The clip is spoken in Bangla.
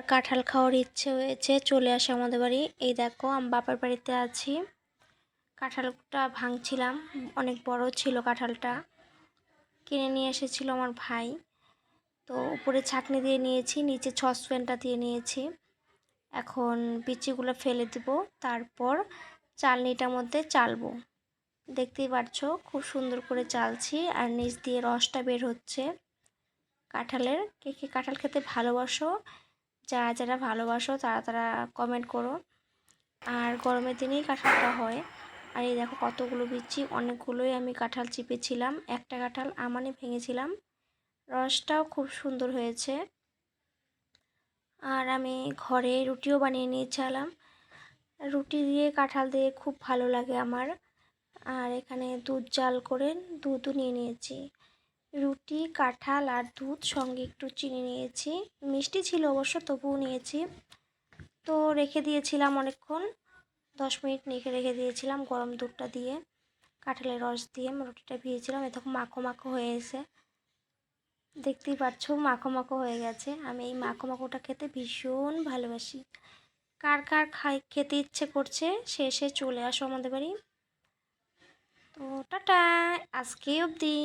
কাঁঠাল খাওয়ার ইচ্ছে হয়েছে, চলে আসে আমাদের বাড়ি। এই দেখো আমি বাপের বাড়িতে আছি। কাঁঠালটা ভাঙছিলাম, অনেক বড় ছিল কাঁঠালটা। কিনে নিয়ে এসেছিল আমার ভাই। তো উপরে ছাঁকনি দিয়ে নিয়েছি, নিচে সসপ্যানটা দিয়ে নিয়েছি। এখন বিচিগুলো ফেলে দেব, তারপর চালনিটার মধ্যে চালবো। দেখতেই পাচ্ছ খুব সুন্দর করে চালছি, আর নিচ দিয়ে রসটা বের হচ্ছে কাঁঠালের। কে কে কাঁঠাল খেতে ভালোবাসো, যারা যারা ভালোবাসো তারা তারা কমেন্ট করো। আর গরমের দিনেই কাঁঠালটা হয়। আর এই দেখো কতগুলো বিচি, অনেকগুলোই আমি কাঁঠাল চিপেছিলাম, একটা কাঁঠাল আমারই ভেঙেছিলাম। রসটাও খুব সুন্দর হয়েছে। আর আমি ঘরে রুটিও বানিয়ে নিয়েছিলাম। রুটি দিয়ে কাঁঠাল দিয়ে খুব ভালো লাগে আমার। আর এখানে দুধ জাল করে দুধও নিয়ে নিয়েছি। রুটি, কাঁঠাল আর দুধ, সঙ্গে একটু চিনি নিয়েছি। মিষ্টি ছিল অবশ্য, তবুও নিয়েছি। তো রেখে দিয়েছিলাম অনেকক্ষণ, 10 মিনিট রেখে দিয়েছিলাম গরম দুধটা দিয়ে। কাঁঠালের রস দিয়ে রুটিটা ভিজেছিলাম। এ তখন মাখো মাখো হয়ে এসে, দেখতেই পাচ্ছ মাখো মাখো হয়ে গেছে। আমি এই মাখো মাখোটা খেতে ভীষণ ভালোবাসি। কার কার খেতে ইচ্ছে করছে সে চলে আসো আমাদের বাড়ি। তো টাটা, আজকে অবধি।